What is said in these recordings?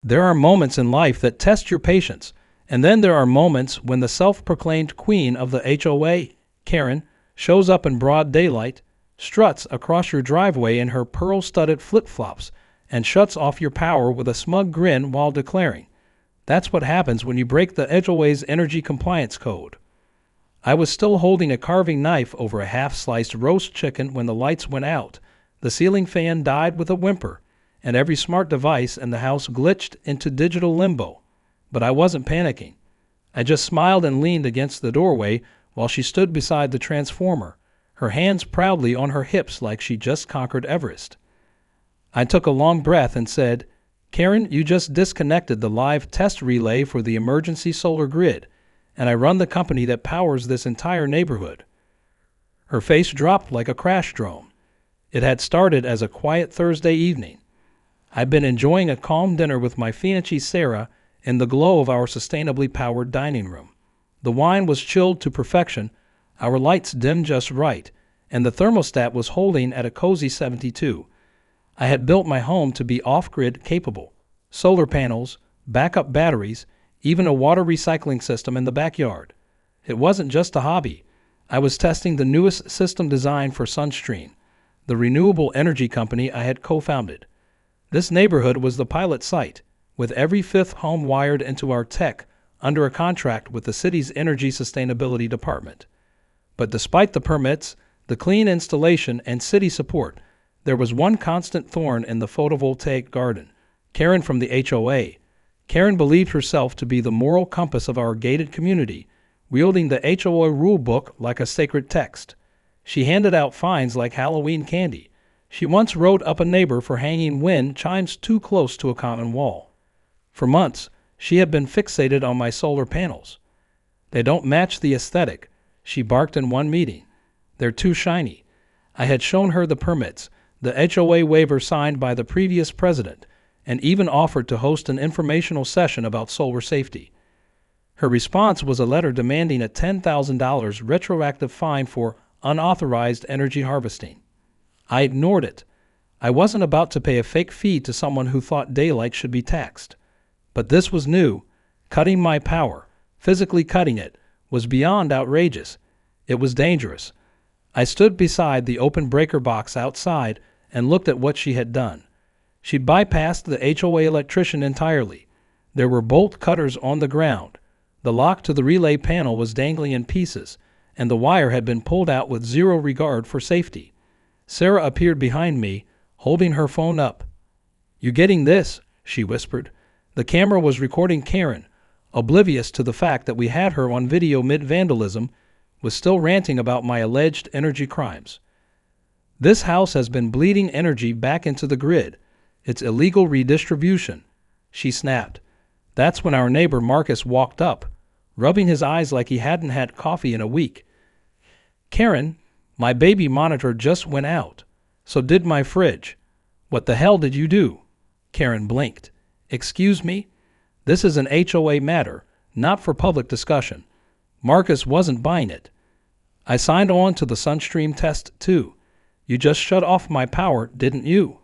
There are moments in life that test your patience, and then there are moments when the self-proclaimed queen of the HOA, Karen, shows up in broad daylight, struts across your driveway in her pearl-studded flip-flops, and shuts off your power with a smug grin while declaring, "That's what happens when you break the HOA's energy compliance code." I was still holding a carving knife over a half-sliced roast chicken when the lights went out, the ceiling fan died with a whimper, and every smart device in the house glitched into digital limbo. But I wasn't panicking. I just smiled and leaned against the doorway while she stood beside the transformer, her hands proudly on her hips like she just conquered Everest. I took a long breath and said, "Karen, you just disconnected the live test relay for the emergency solar grid, and I run the company that powers this entire neighborhood." Her face dropped like a crash drone. It had started as a quiet Thursday evening. I'd been enjoying a calm dinner with my fiancée Sarah in the glow of our sustainably powered dining room. The wine was chilled to perfection, our lights dimmed just right, and the thermostat was holding at a cozy 72. I had built my home to be off-grid capable. Solar panels, backup batteries, even a water recycling system in the backyard. It wasn't just a hobby. I was testing the newest system design for Sunstream, the renewable energy company I had co-founded. This neighborhood was the pilot site, with every fifth home wired into our tech under a contract with the city's Energy Sustainability Department. But despite the permits, the clean installation, and city support, there was one constant thorn in the photovoltaic garden: Karen from the HOA. Karen believed herself to be the moral compass of our gated community, wielding the HOA rule book like a sacred text. She handed out fines like Halloween candy. She once wrote up a neighbor for hanging wind chimes too close to a common wall. For months, she had been fixated on my solar panels. "They don't match the aesthetic," she barked in one meeting. "They're too shiny." I had shown her the permits, the HOA waiver signed by the previous president, and even offered to host an informational session about solar safety. Her response was a letter demanding a $10,000 retroactive fine for unauthorized energy harvesting. I ignored it. I wasn't about to pay a fake fee to someone who thought daylight should be taxed. But this was new. Cutting my power, physically cutting it, was beyond outrageous. It was dangerous. I stood beside the open breaker box outside and looked at what she had done. She'd bypassed the HOA electrician entirely. There were bolt cutters on the ground. The lock to the relay panel was dangling in pieces, and the wire had been pulled out with zero regard for safety. Sarah appeared behind me, holding her phone up. "You getting this?" she whispered. The camera was recording Karen, oblivious to the fact that we had her on video mid-vandalism, was still ranting about my alleged energy crimes. "This house has been bleeding energy back into the grid. It's illegal redistribution," she snapped. That's when our neighbor Marcus walked up, rubbing his eyes like he hadn't had coffee in a week. "Karen, my baby monitor just went out. So did my fridge. What the hell did you do?" Karen blinked. "Excuse me? This is an HOA matter, not for public discussion." Marcus wasn't buying it. "I signed on to the Sunstream test too. You just shut off my power, didn't you?"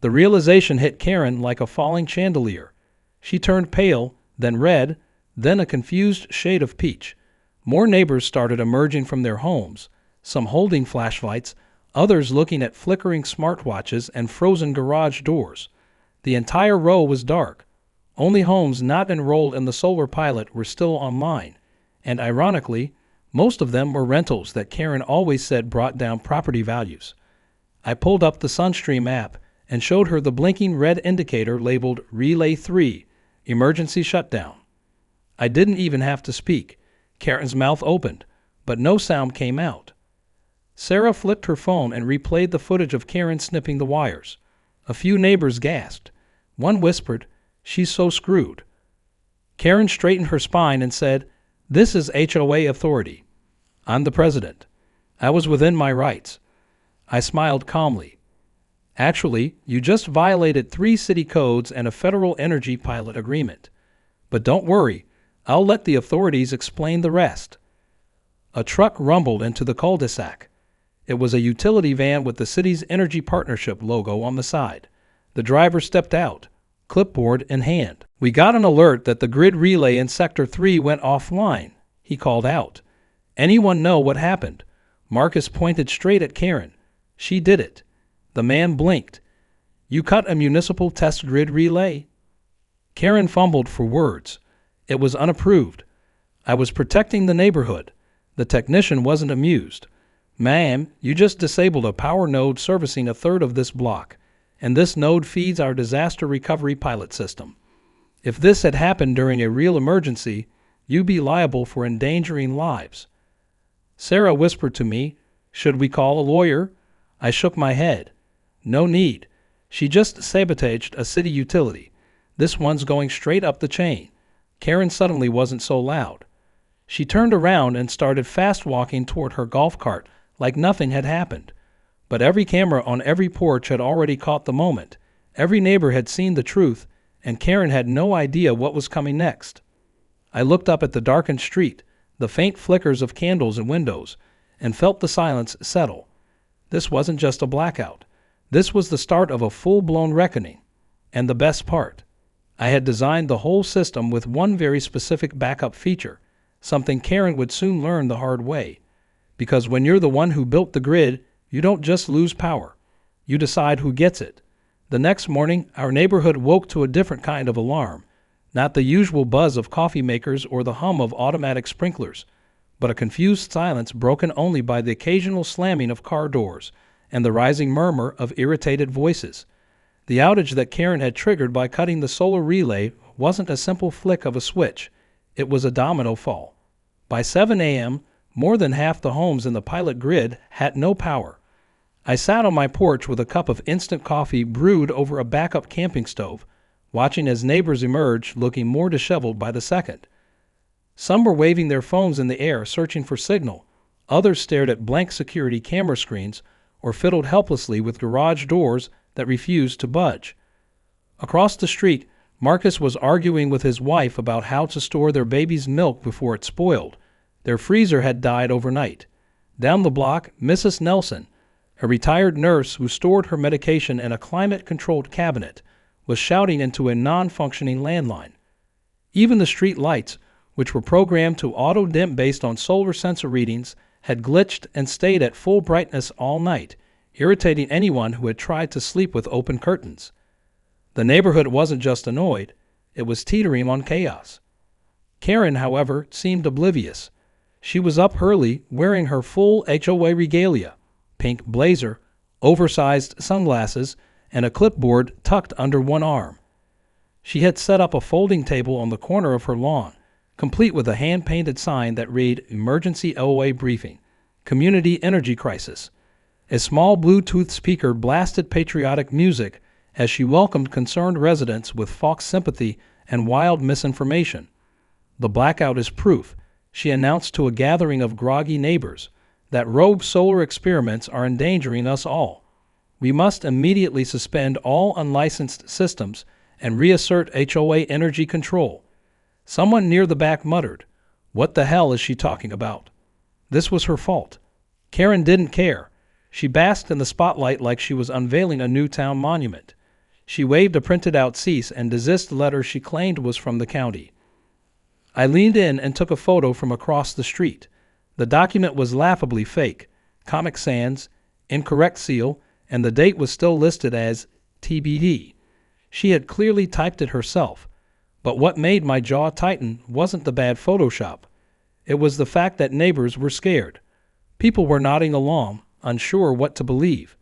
The realization hit Karen like a falling chandelier. She turned pale, then red, then a confused shade of peach. More neighbors started emerging from their homes, some holding flashlights, others looking at flickering smartwatches and frozen garage doors. The entire row was dark. Only homes not enrolled in the solar pilot were still online, and ironically, most of them were rentals that Karen always said brought down property values. I pulled up the Sunstream app and showed her the blinking red indicator labeled Relay 3, Emergency Shutdown. I didn't even have to speak. Karen's mouth opened, but no sound came out. Sarah flipped her phone and replayed the footage of Karen snipping the wires. A few neighbors gasped. One whispered, "She's so screwed." Karen straightened her spine and said, "This is HOA authority. I'm the president. I was within my rights." I smiled calmly. "Actually, you just violated 3 city codes and a federal energy pilot agreement. But don't worry, I'll let the authorities explain the rest." A truck rumbled into the cul-de-sac. It was a utility van with the city's energy partnership logo on the side. The driver stepped out, clipboard in hand. "We got an alert that the grid relay in Sector 3 went offline," he called out. "Anyone know what happened?" Marcus pointed straight at Karen. "She did it." The man blinked. "You cut a municipal test grid relay?" Karen fumbled for words. "It was unapproved. I was protecting the neighborhood." The technician wasn't amused. "Ma'am, you just disabled a power node servicing a third of this block, and this node feeds our disaster recovery pilot system. If this had happened during a real emergency, you'd be liable for endangering lives." Sarah whispered to me, "Should we call a lawyer?" I shook my head. "No need. She just sabotaged a city utility. This one's going straight up the chain." Karen suddenly wasn't so loud. She turned around and started fast walking toward her golf cart like nothing had happened. But every camera on every porch had already caught the moment. Every neighbor had seen the truth, and Karen had no idea what was coming next. I looked up at the darkened street, the faint flickers of candles in windows, and felt the silence settle. This wasn't just a blackout. This was the start of a full-blown reckoning. And the best part, I had designed the whole system with one very specific backup feature, something Karen would soon learn the hard way. Because when you're the one who built the grid, you don't just lose power. You decide who gets it. The next morning, our neighborhood woke to a different kind of alarm. Not the usual buzz of coffee makers or the hum of automatic sprinklers, but a confused silence broken only by the occasional slamming of car doors and the rising murmur of irritated voices. The outage that Karen had triggered by cutting the solar relay wasn't a simple flick of a switch. It was a domino fall. By 7 a.m., more than half the homes in the pilot grid had no power. I sat on my porch with a cup of instant coffee brewed over a backup camping stove, watching as neighbors emerged looking more disheveled by the second. Some were waving their phones in the air searching for signal. Others stared at blank security camera screens or fiddled helplessly with garage doors that refused to budge. Across the street, Marcus was arguing with his wife about how to store their baby's milk before it spoiled. Their freezer had died overnight. Down the block, Mrs. Nelson, a retired nurse who stored her medication in a climate-controlled cabinet, was shouting into a non-functioning landline. Even the street lights, which were programmed to auto-dim based on solar sensor readings, had glitched and stayed at full brightness all night, irritating anyone who had tried to sleep with open curtains. The neighborhood wasn't just annoyed, it was teetering on chaos. Karen, however, seemed oblivious. She was up early, wearing her full HOA regalia, pink blazer, oversized sunglasses, and a clipboard tucked under one arm. She had set up a folding table on the corner of her lawn, complete with a hand-painted sign that read Emergency HOA Briefing, Community Energy Crisis. A small Bluetooth speaker blasted patriotic music as she welcomed concerned residents with false sympathy and wild misinformation. "The blackout is proof," she announced to a gathering of groggy neighbors, "that rogue solar experiments are endangering us all. We must immediately suspend all unlicensed systems and reassert HOA energy control." Someone near the back muttered, "What the hell is she talking about?" This was her fault. Karen didn't care. She basked in the spotlight like she was unveiling a new town monument. She waved a printed-out cease and desist letter she claimed was from the county. I leaned in and took a photo from across the street. The document was laughably fake. Comic Sans, incorrect seal, and the date was still listed as TBD. She had clearly typed it herself. But what made my jaw tighten wasn't the bad Photoshop. It was the fact that neighbors were scared. People were nodding along, unsure what to believe.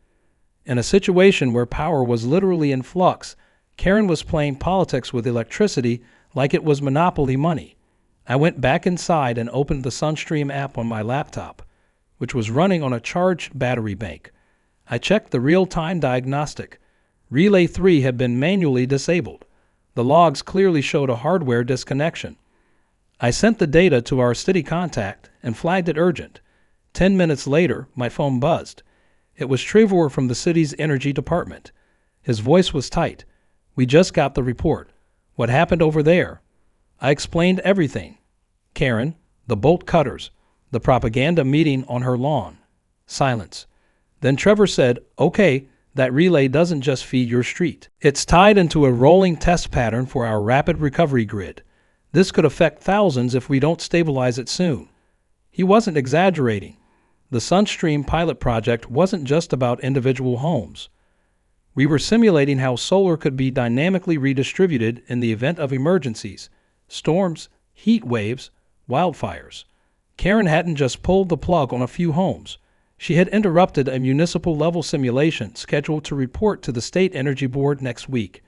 In a situation where power was literally in flux, Karen was playing politics with electricity like it was monopoly money. I went back inside and opened the Sunstream app on my laptop, which was running on a charged battery bank. I checked the real-time diagnostic. Relay 3 had been manually disabled. The logs clearly showed a hardware disconnection. I sent the data to our city contact and flagged it urgent. 10 minutes later, my phone buzzed. It was Trevor from the city's energy department. His voice was tight. "We just got the report. What happened over there?" I explained everything. Karen, the bolt cutters, the propaganda meeting on her lawn. Silence. Then Trevor said, "Okay, That relay doesn't just feed your street. It's tied into a rolling test pattern for our rapid recovery grid. This could affect thousands if we don't stabilize it soon. He wasn't exaggerating. The SunStream pilot project wasn't just about individual homes. We were simulating how solar could be dynamically redistributed in the event of emergencies, storms, heat waves, wildfires. Karen hadn't just pulled the plug on a few homes. She had interrupted a municipal-level simulation scheduled to report to the State Energy Board next week.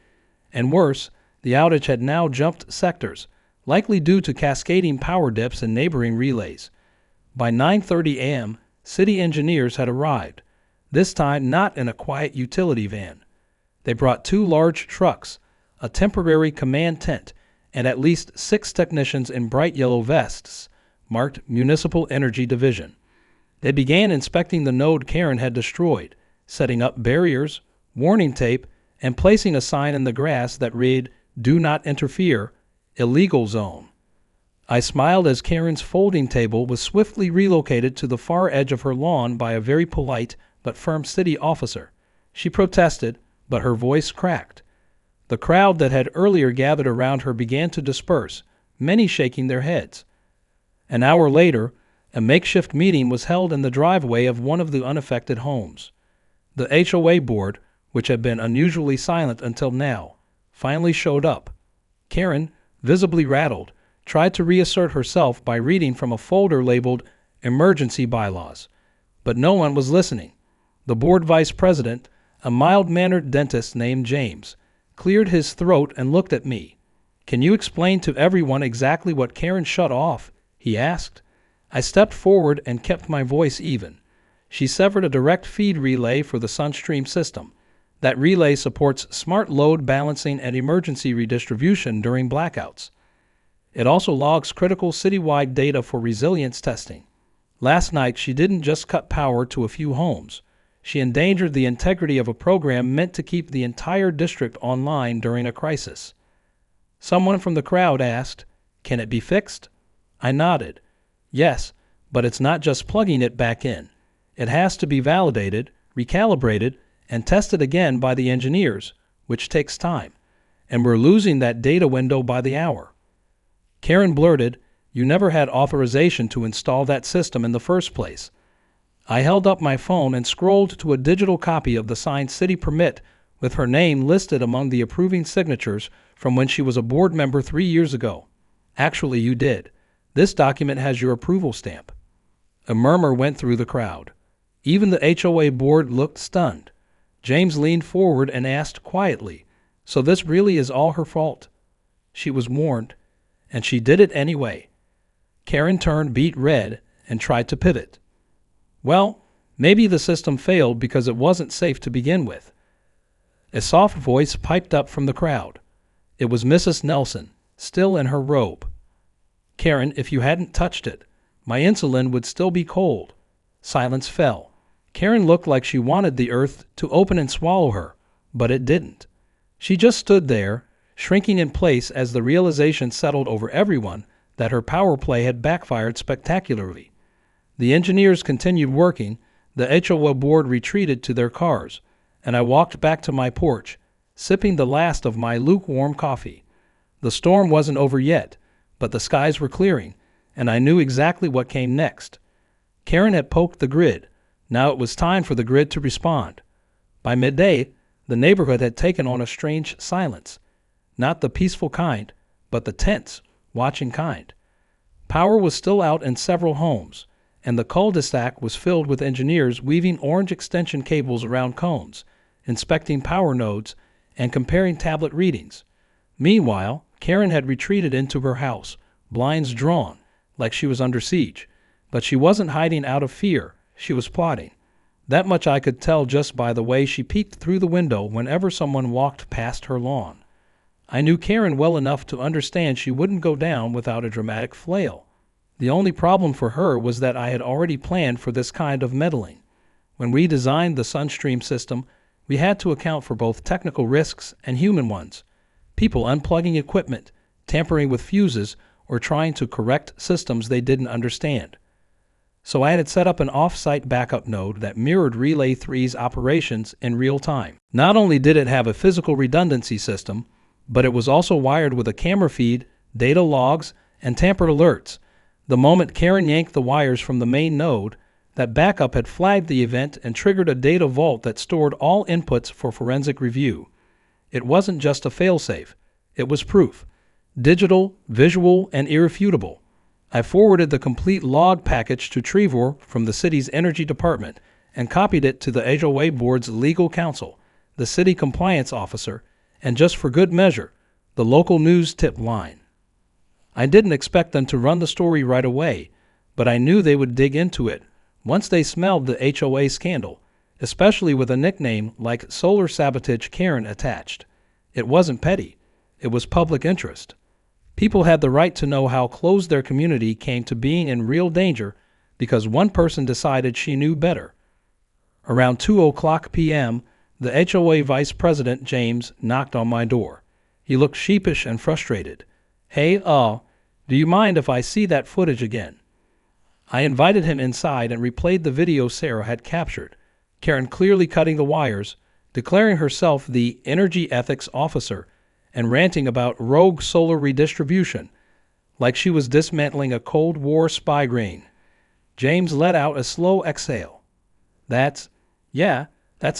And worse, the outage had now jumped sectors, likely due to cascading power dips in neighboring relays. By 9:30 a.m., city engineers had arrived, this time not in a quiet utility van. They brought 2 large trucks, a temporary command tent, and at least 6 technicians in bright yellow vests, marked Municipal Energy Division. They began inspecting the node Karen had destroyed, setting up barriers, warning tape, and placing a sign in the grass that read, "Do not interfere, illegal zone." I smiled as Karen's folding table was swiftly relocated to the far edge of her lawn by a very polite but firm city officer. She protested, but her voice cracked. The crowd that had earlier gathered around her began to disperse, many shaking their heads. An hour later, a makeshift meeting was held in the driveway of one of the unaffected homes. The HOA board, which had been unusually silent until now, finally showed up. Karen, visibly rattled, tried to reassert herself by reading from a folder labeled Emergency Bylaws. But no one was listening. The board vice president, a mild-mannered dentist named James, cleared his throat and looked at me. "Can you explain to everyone exactly what Karen shut off?" he asked. I stepped forward and kept my voice even. She severed a direct feed relay for the SunStream system. That relay supports smart load balancing and emergency redistribution during blackouts. It also logs critical citywide data for resilience testing. Last night, she didn't just cut power to a few homes. She endangered the integrity of a program meant to keep the entire district online during a crisis. Someone from the crowd asked, "Can it be fixed?" I nodded. Yes, but it's not just plugging it back in. It has to be validated, recalibrated, and tested again by the engineers, which takes time. And we're losing that data window by the hour. Karen blurted, "You never had authorization to install that system in the first place." I held up my phone and scrolled to a digital copy of the signed city permit with her name listed among the approving signatures from when she was a board member 3 years ago. "Actually, you did. This document has your approval stamp." A murmur went through the crowd. Even the HOA board looked stunned. James leaned forward and asked quietly, "So this really is all her fault?" She was warned, and she did it anyway. Karen turned beet red and tried to pivot. "Well, maybe the system failed because it wasn't safe to begin with." A soft voice piped up from the crowd. It was Mrs. Nelson, still in her robe. "Karen, if you hadn't touched it, my insulin would still be cold." Silence fell. Karen looked like she wanted the earth to open and swallow her, but it didn't. She just stood there, shrinking in place as the realization settled over everyone that her power play had backfired spectacularly. The engineers continued working, the HOA board retreated to their cars, and I walked back to my porch, sipping the last of my lukewarm coffee. The storm wasn't over yet, but the skies were clearing, and I knew exactly what came next. Karen had poked the grid. Now it was time for the grid to respond. By midday, the neighborhood had taken on a strange silence. Not the peaceful kind, but the tense, watching kind. Power was still out in several homes, and the cul-de-sac was filled with engineers weaving orange extension cables around cones, inspecting power nodes, and comparing tablet readings. Meanwhile, Karen had retreated into her house, blinds drawn, like she was under siege. But she wasn't hiding out of fear. She was plotting. That much I could tell just by the way she peeked through the window whenever someone walked past her lawn. I knew Karen well enough to understand she wouldn't go down without a dramatic flail. The only problem for her was that I had already planned for this kind of meddling. When we designed the SunStream system, we had to account for both technical risks and human ones. People unplugging equipment, tampering with fuses, or trying to correct systems they didn't understand. So I had set up an off-site backup node that mirrored Relay 3's operations in real time. Not only did it have a physical redundancy system, but it was also wired with a camera feed, data logs, and tamper alerts. The moment Karen yanked the wires from the main node, that backup had flagged the event and triggered a data vault that stored all inputs for forensic review. It wasn't just a failsafe. It was proof. Digital, visual, and irrefutable. I forwarded the complete log package to Trevor from the city's energy department and copied it to the HOA board's legal counsel, the city compliance officer, and just for good measure, the local news tip line. I didn't expect them to run the story right away, but I knew they would dig into it once they smelled the HOA scandal, especially with a nickname like Solar Sabotage Karen attached. It wasn't petty. It was public interest. People had the right to know how close their community came to being in real danger because one person decided she knew better. Around 2:00 p.m., the HOA vice president, James, knocked on my door. He looked sheepish and frustrated. "Hey, do you mind if I see that footage again?" I invited him inside and replayed the video Sarah had captured, Karen clearly cutting the wires, declaring herself the energy ethics officer, and ranting about rogue solar redistribution, like she was dismantling a Cold War spy ring. James let out a slow exhale. That's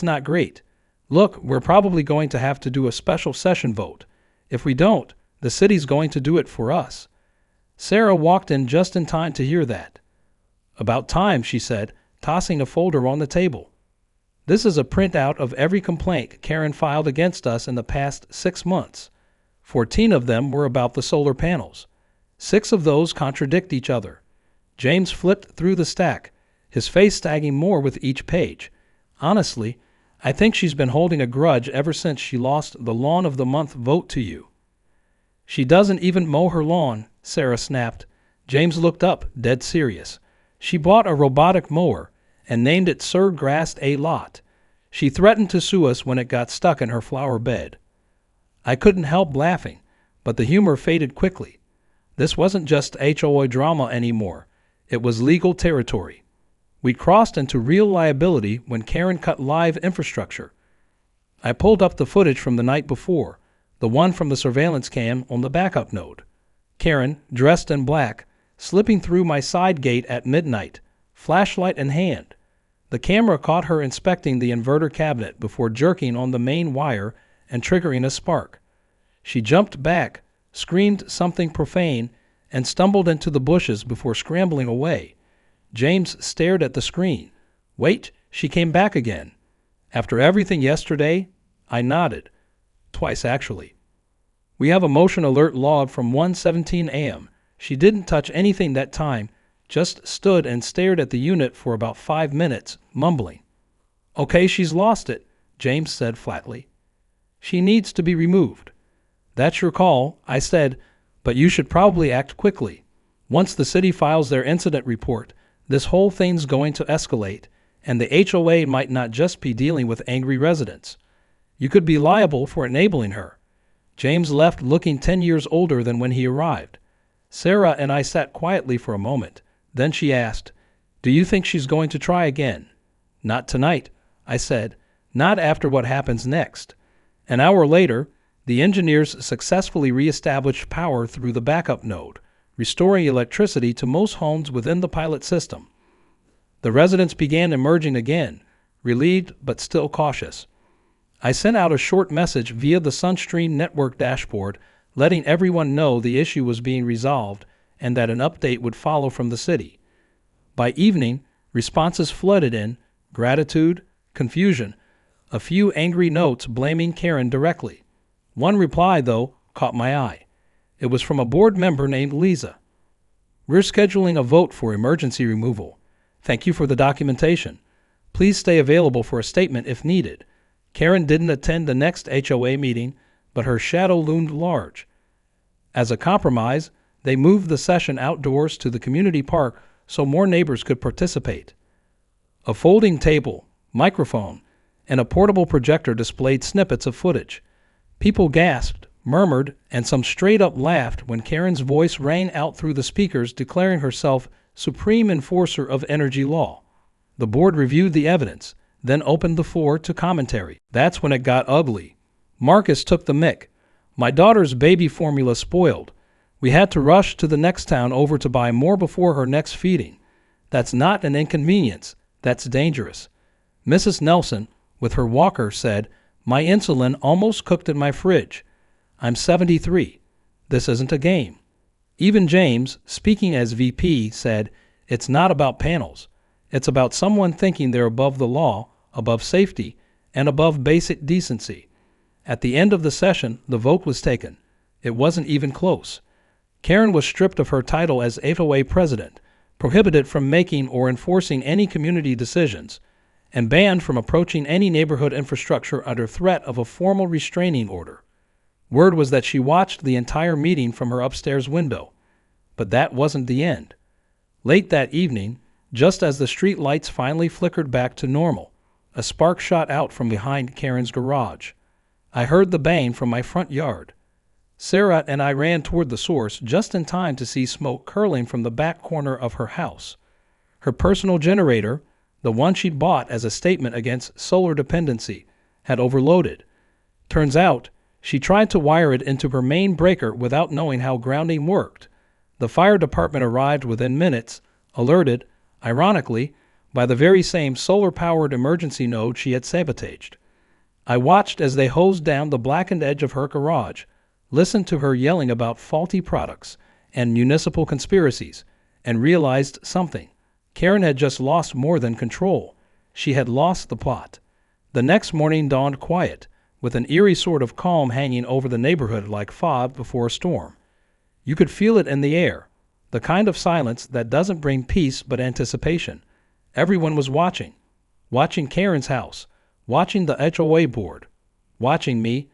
not great. Look, we're probably going to have to do a special session vote. If we don't, the city's going to do it for us. Sarah walked in just in time to hear that. "About time," she said, tossing a folder on the table. "This is a printout of every complaint Karen filed against us in the past 6 months. 14 of them were about the solar panels. 6 of those contradict each other." James flipped through the stack, his face sagging more with each page. "Honestly, I think she's been holding a grudge ever since she lost the Lawn of the Month vote to you." "She doesn't even mow her lawn," Sarah snapped. James looked up, dead serious. "She bought a robotic mower and named it Sir Grassed a Lot. She threatened to sue us when it got stuck in her flower bed." I couldn't help laughing, but the humor faded quickly. This wasn't just HOA drama anymore. It was legal territory. We crossed into real liability when Karen cut live infrastructure. I pulled up the footage from the night before, the one from the surveillance cam on the backup node. Karen, dressed in black, slipping through my side gate at midnight, flashlight in hand. The camera caught her inspecting the inverter cabinet before jerking on the main wire and triggering a spark. She jumped back, screamed something profane, and stumbled into the bushes before scrambling away. James stared at the screen. "Wait," she came back again. "After everything yesterday?" I nodded. Twice, actually. "We have a motion alert log from 1:17 a.m. She didn't touch anything that time, just stood and stared at the unit for about 5 minutes, mumbling. "Okay, she's lost it," James said flatly. "She needs to be removed." "That's your call," I said, "but you should probably act quickly. Once the city files their incident report, this whole thing's going to escalate, and the HOA might not just be dealing with angry residents. You could be liable for enabling her." James left looking 10 years older than when he arrived. Sarah and I sat quietly for a moment. Then she asked, "Do you think she's going to try again?" "Not tonight," I said. "Not after what happens next." An hour later, the engineers successfully reestablished power through the backup node, restoring electricity to most homes within the pilot system. The residents began emerging again, relieved but still cautious. I sent out a short message via the Sunstream network dashboard, letting everyone know the issue was being resolved and that an update would follow from the city. By evening, responses flooded in: gratitude, confusion, a few angry notes blaming Karen directly. One reply, though, caught my eye. It was from a board member named Lisa. "We're scheduling a vote for emergency removal. Thank you for the documentation. Please stay available for a statement if needed. Karen didn't attend the next HOA meeting, but her shadow loomed large." As a compromise, they moved the session outdoors to the community park so more neighbors could participate. A folding table, microphone, and a portable projector displayed snippets of footage. People gasped, murmured, and some straight up laughed when Karen's voice rang out through the speakers declaring herself supreme enforcer of energy law. The board reviewed the evidence, then opened the floor to commentary. That's when it got ugly. Marcus took the mick. My daughter's baby formula spoiled. We had to rush to the next town over to buy more before her next feeding. That's not an inconvenience. That's dangerous. Mrs. Nelson, with her walker, said, my insulin almost cooked in my fridge. I'm 73. This isn't a game. Even James, speaking as VP, said, it's not about panels. It's about someone thinking they're above the law, above safety, and above basic decency. At the end of the session, the vote was taken. It wasn't even close. Karen was stripped of her title as HOA president, prohibited from making or enforcing any community decisions, and banned from approaching any neighborhood infrastructure under threat of a formal restraining order. Word was that she watched the entire meeting from her upstairs window. But that wasn't the end. Late that evening, just as the street lights finally flickered back to normal, a spark shot out from behind Karen's garage. I heard the bang from my front yard. Sarah and I ran toward the source just in time to see smoke curling from the back corner of her house. Her personal generator, the one she'd bought as a statement against solar dependency, had overloaded. Turns out, she tried to wire it into her main breaker without knowing how grounding worked. The fire department arrived within minutes, alerted, ironically, by the very same solar-powered emergency node she had sabotaged. I watched as they hosed down the blackened edge of her garage, listened to her yelling about faulty products and municipal conspiracies, and realized something. Karen had just lost more than control. She had lost the plot. The next morning dawned quiet, with an eerie sort of calm hanging over the neighborhood like fog before a storm. You could feel it in the air, the kind of silence that doesn't bring peace but anticipation. Everyone was watching Karen's house, watching the HOA board, watching me.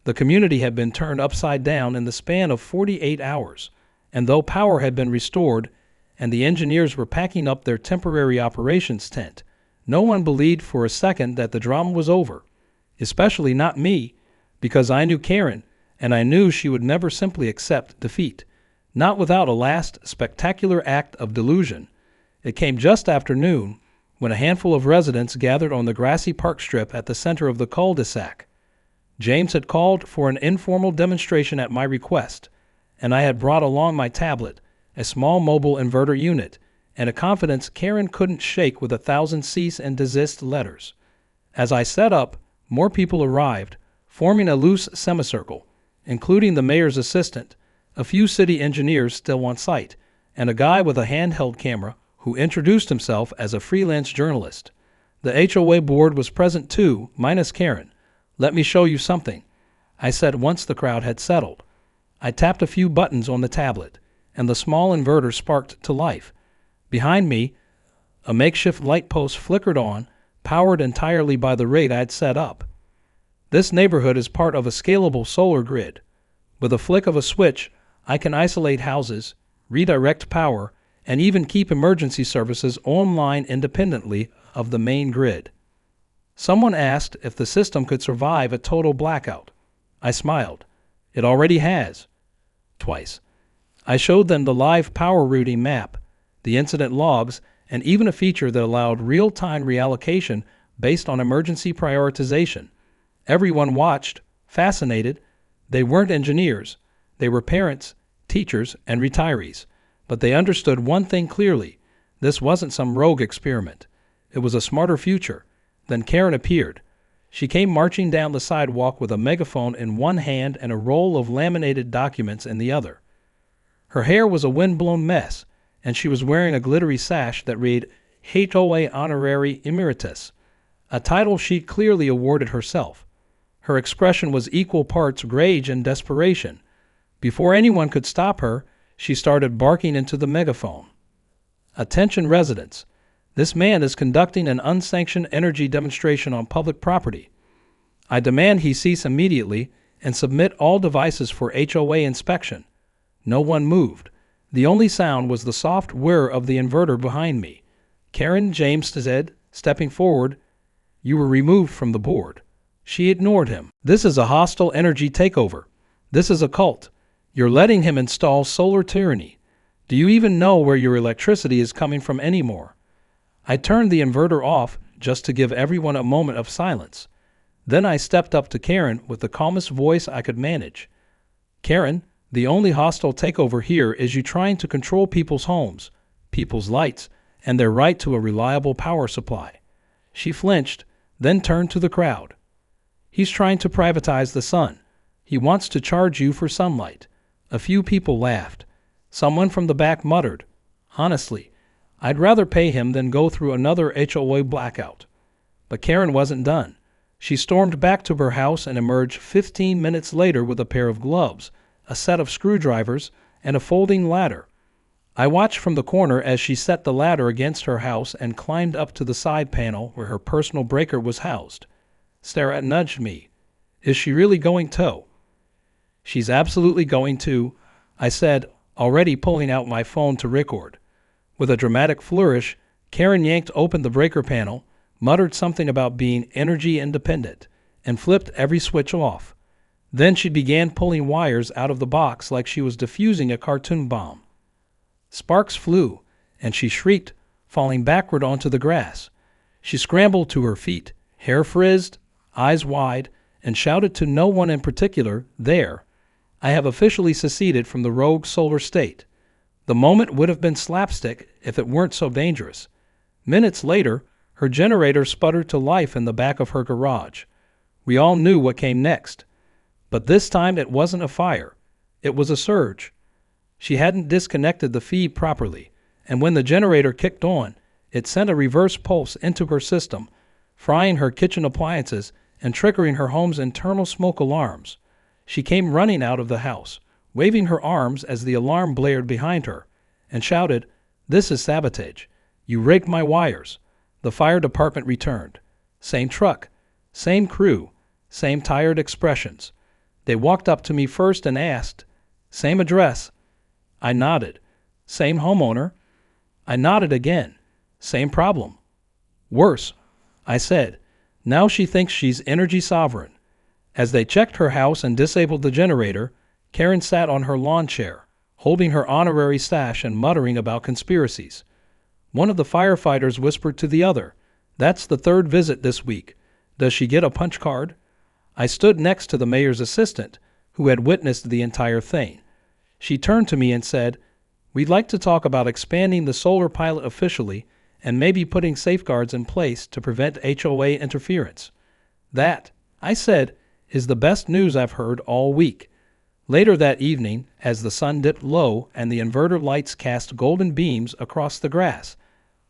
The community had been turned upside down in the span of 48 hours, and though power had been restored and the engineers were packing up their temporary operations tent, no one believed for a second that the drama was over, especially not me, because I knew Karen, and I knew she would never simply accept defeat, not without a last spectacular act of delusion. It came just after noon, when a handful of residents gathered on the grassy park strip at the center of the cul-de-sac. James had called for an informal demonstration at my request, and I had brought along my tablet, a small mobile inverter unit, and a confidence Karen couldn't shake with 1,000 cease and desist letters. As I set up, more people arrived, forming a loose semicircle, including the mayor's assistant, a few city engineers still on site, and a guy with a handheld camera who introduced himself as a freelance journalist. The HOA board was present too, minus Karen. Let me show you something, I said once the crowd had settled. I tapped a few buttons on the tablet, and the small inverter sparked to life. Behind me, a makeshift light post flickered on, powered entirely by the rig I'd set up. This neighborhood is part of a scalable solar grid. With a flick of a switch, I can isolate houses, redirect power, and even keep emergency services online independently of the main grid. Someone asked if the system could survive a total blackout. I smiled. It already has. Twice. I showed them the live power routing map, the incident logs, and even a feature that allowed real-time reallocation based on emergency prioritization. Everyone watched, fascinated. They weren't engineers. They were parents, teachers, and retirees. But they understood one thing clearly. This wasn't some rogue experiment. It was a smarter future. Then Karen appeared. She came marching down the sidewalk with a megaphone in one hand and a roll of laminated documents in the other. Her hair was a wind-blown mess, and she was wearing a glittery sash that read HOA Honorary Emeritus, a title she clearly awarded herself. Her expression was equal parts rage and desperation. Before anyone could stop her, she started barking into the megaphone. Attention residents. This man is conducting an unsanctioned energy demonstration on public property. I demand he cease immediately and submit all devices for HOA inspection. No one moved. The only sound was the soft whir of the inverter behind me. Karen, James said, stepping forward, "You were removed from the board." She ignored him. "This is a hostile energy takeover. This is a cult. You're letting him install solar tyranny. Do you even know where your electricity is coming from anymore? I turned the inverter off just to give everyone a moment of silence. Then I stepped up to Karen with the calmest voice I could manage. Karen, the only hostile takeover here is you trying to control people's homes, people's lights, and their right to a reliable power supply. She flinched, then turned to the crowd. He's trying to privatize the sun. He wants to charge you for sunlight. A few people laughed. Someone from the back muttered, "Honestly, I'd rather pay him than go through another HOA blackout." But Karen wasn't done. She stormed back to her house and emerged 15 minutes later with a pair of gloves, a set of screwdrivers, and a folding ladder. I watched from the corner as she set the ladder against her house and climbed up to the side panel where her personal breaker was housed. Sarah nudged me. "Is she really going to?" "She's absolutely going to," I said, already pulling out my phone to record. With a dramatic flourish, Karen yanked open the breaker panel, muttered something about being energy independent, and flipped every switch off. Then she began pulling wires out of the box like she was defusing a cartoon bomb. Sparks flew, and she shrieked, falling backward onto the grass. She scrambled to her feet, hair frizzed, eyes wide, and shouted to no one in particular, "There! I have officially seceded from the rogue solar state." The moment would have been slapstick if it weren't so dangerous. Minutes later, her generator sputtered to life in the back of her garage. We all knew what came next. But this time it wasn't a fire. It was a surge. She hadn't disconnected the feed properly, and when the generator kicked on, it sent a reverse pulse into her system, frying her kitchen appliances and triggering her home's internal smoke alarms. She came running out of the house, waving her arms as the alarm blared behind her, and shouted, "This is sabotage. You raked my wires." The fire department returned. Same truck, same crew, same tired expressions. They walked up to me first and asked, "Same address?" I nodded. "Same homeowner?" I nodded again. "Same problem?" "Worse," I said. "Now she thinks she's energy sovereign." As they checked her house and disabled the generator, Karen sat on her lawn chair, holding her honorary sash and muttering about conspiracies. One of the firefighters whispered to the other, "That's the third visit this week. Does she get a punch card?" I stood next to the mayor's assistant, who had witnessed the entire thing. She turned to me and said, "We'd like to talk about expanding the solar pilot officially and maybe putting safeguards in place to prevent HOA interference." "That," I said, "is the best news I've heard all week." Later that evening, as the sun dipped low and the inverter lights cast golden beams across the grass,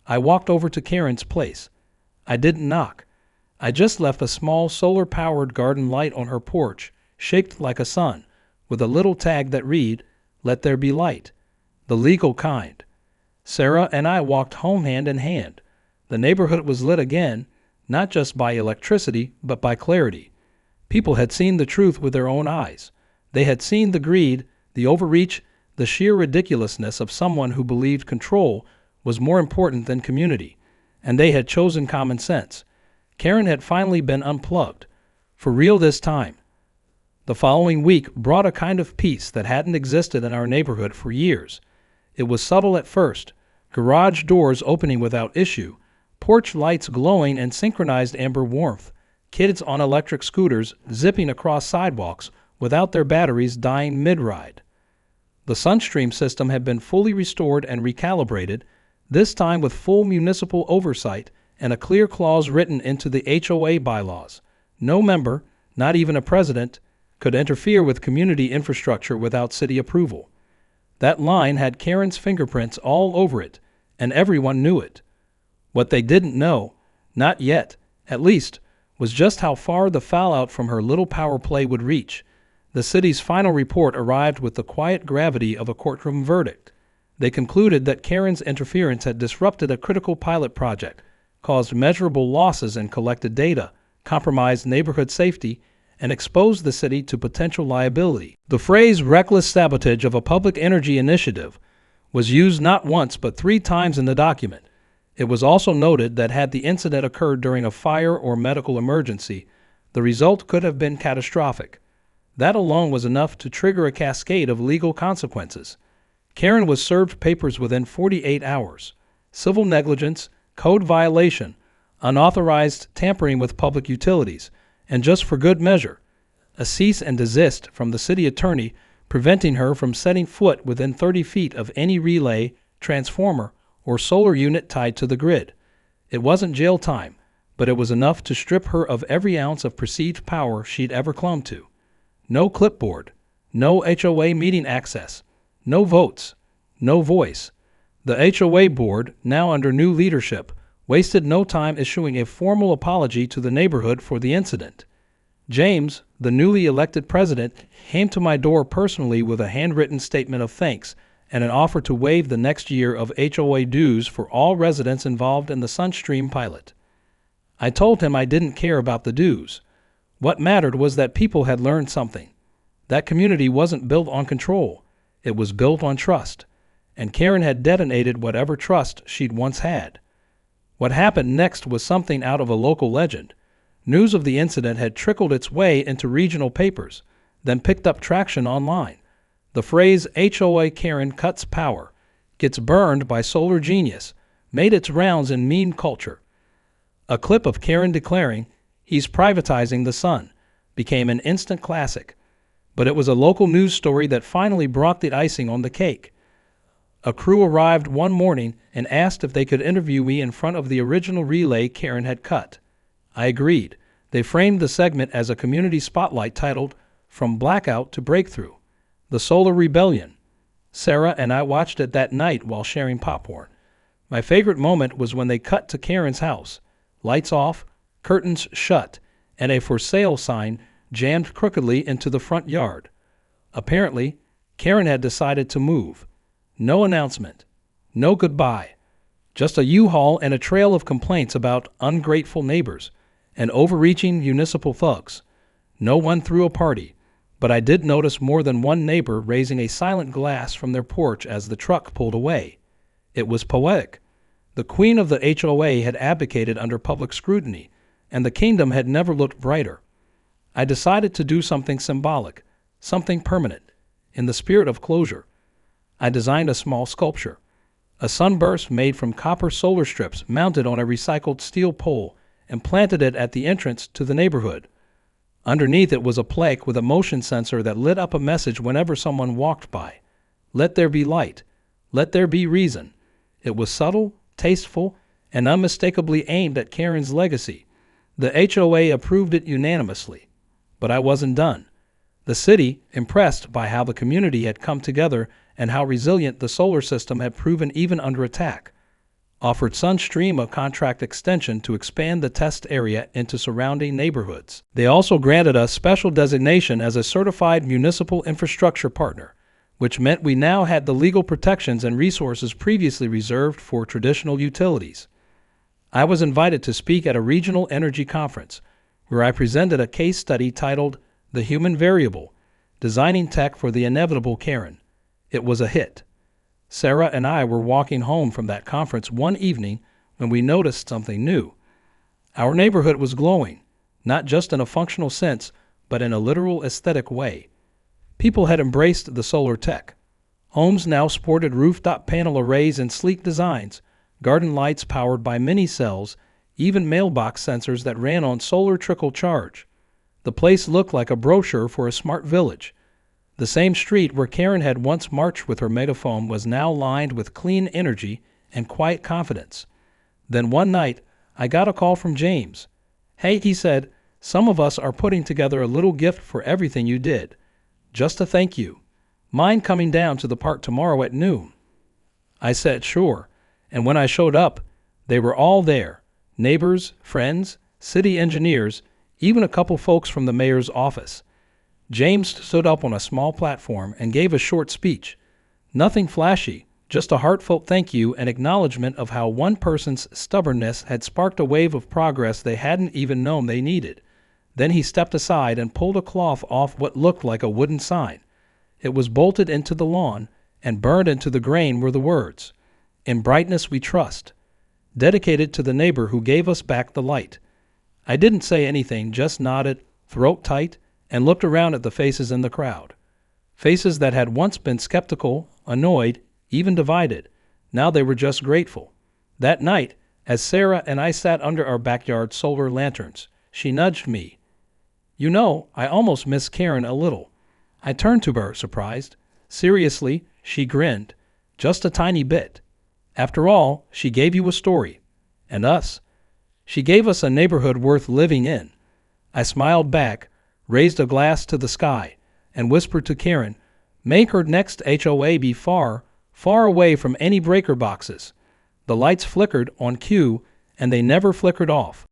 I walked over to Karen's place. I didn't knock. I just left a small solar-powered garden light on her porch, shaped like a sun, with a little tag that read, "Let there be light," the legal kind. Sarah and I walked home hand in hand. The neighborhood was lit again, not just by electricity, but by clarity. People had seen the truth with their own eyes. They had seen the greed, the overreach, the sheer ridiculousness of someone who believed control was more important than community, and they had chosen common sense. Karen had finally been unplugged, for real this time. The following week brought a kind of peace that hadn't existed in our neighborhood for years. It was subtle at first, garage doors opening without issue, porch lights glowing in synchronized amber warmth, kids on electric scooters zipping across sidewalks without their batteries dying mid-ride. The Sunstream system had been fully restored and recalibrated, this time with full municipal oversight and a clear clause written into the HOA bylaws. No member, not even a president, could interfere with community infrastructure without city approval. That line had Karen's fingerprints all over it, and everyone knew it. What they didn't know, not yet, at least, was just how far the fallout from her little power play would reach. The city's final report arrived with the quiet gravity of a courtroom verdict. They concluded that Karen's interference had disrupted a critical pilot project, caused measurable losses in collected data, compromised neighborhood safety, and exposed the city to potential liability. The phrase "reckless sabotage of a public energy initiative" was used not once but 3 times in the document. It was also noted that had the incident occurred during a fire or medical emergency, the result could have been catastrophic. That alone was enough to trigger a cascade of legal consequences. Karen was served papers within 48 hours. Civil negligence, code violation, unauthorized tampering with public utilities, and just for good measure, a cease and desist from the city attorney preventing her from setting foot within 30 feet of any relay, transformer, or solar unit tied to the grid. It wasn't jail time, but it was enough to strip her of every ounce of perceived power she'd ever clung to. No clipboard, no HOA meeting access, no votes, no voice. The HOA board, now under new leadership, wasted no time issuing a formal apology to the neighborhood for the incident. James, the newly elected president, came to my door personally with a handwritten statement of thanks and an offer to waive the next year of HOA dues for all residents involved in the Sunstream pilot. I told him I didn't care about the dues. What mattered was that people had learned something. That community wasn't built on control. It was built on trust. And Karen had detonated whatever trust she'd once had. What happened next was something out of a local legend. News of the incident had trickled its way into regional papers, then picked up traction online. The phrase HOA Karen cuts power, gets burned by solar genius, made its rounds in meme culture. A clip of Karen declaring, "He's privatizing the sun," became an instant classic. But it was a local news story that finally brought the icing on the cake. A crew arrived one morning and asked if they could interview me in front of the original relay Karen had cut. I agreed. They framed the segment as a community spotlight titled, "From Blackout to Breakthrough: The Solar Rebellion." Sarah and I watched it that night while sharing popcorn. My favorite moment was when they cut to Karen's house. Lights off, curtains shut, and a "for sale" sign jammed crookedly into the front yard. Apparently, Karen had decided to move. No announcement. No goodbye. Just a U-Haul and a trail of complaints about ungrateful neighbors and overreaching municipal thugs. No one threw a party, but I did notice more than one neighbor raising a silent glass from their porch as the truck pulled away. It was poetic. The queen of the HOA had abdicated under public scrutiny, and the kingdom had never looked brighter. I decided to do something symbolic, something permanent, in the spirit of closure. I designed a small sculpture, a sunburst made from copper solar strips mounted on a recycled steel pole, and planted it at the entrance to the neighborhood. Underneath it was a plaque with a motion sensor that lit up a message whenever someone walked by. Let there be light. Let there be reason. It was subtle, tasteful, and unmistakably aimed at Karen's legacy. The HOA approved it unanimously. But I wasn't done. The city, impressed by how the community had come together and how resilient the solar system had proven even under attack, offered Sunstream a contract extension to expand the test area into surrounding neighborhoods. They also granted us special designation as a certified municipal infrastructure partner, which meant we now had the legal protections and resources previously reserved for traditional utilities. I was invited to speak at a regional energy conference, where I presented a case study titled "The Human Variable: Designing Tech for the Inevitable Karen." It was a hit. Sarah and I were walking home from that conference one evening when we noticed something new. Our neighborhood was glowing, not just in a functional sense, but in a literal aesthetic way. People had embraced the solar tech. Homes now sported rooftop panel arrays in sleek designs, garden lights powered by mini cells, even mailbox sensors that ran on solar trickle charge. The place looked like a brochure for a smart village. The same street where Karen had once marched with her megaphone was now lined with clean energy and quiet confidence. Then one night, I got a call from James. "Hey," he said, "some of us are putting together a little gift for everything you did. Just a thank you. Mind coming down to the park tomorrow at noon?" I said sure, and when I showed up, they were all there. Neighbors, friends, city engineers, even a couple folks from the mayor's office. James stood up on a small platform and gave a short speech. Nothing flashy, just a heartfelt thank you and acknowledgement of how one person's stubbornness had sparked a wave of progress they hadn't even known they needed. Then he stepped aside and pulled a cloth off what looked like a wooden sign. It was bolted into the lawn, and burned into the grain were the words, "In brightness we trust," dedicated to the neighbor who gave us back the light. I didn't say anything, just nodded, throat tight, and looked around at the faces in the crowd. Faces that had once been skeptical, annoyed, even divided. Now they were just grateful. That night, as Sarah and I sat under our backyard solar lanterns, she nudged me. "You know, I almost miss Karen a little." I turned to her, surprised. "Seriously?" She grinned. "Just a tiny bit. After all, she gave you a story. And us. She gave us a neighborhood worth living in." I smiled back, raised a glass to the sky, and whispered to Karen, "Make her next HOA be far, far away from any breaker boxes." The lights flickered on cue, and they never flickered off.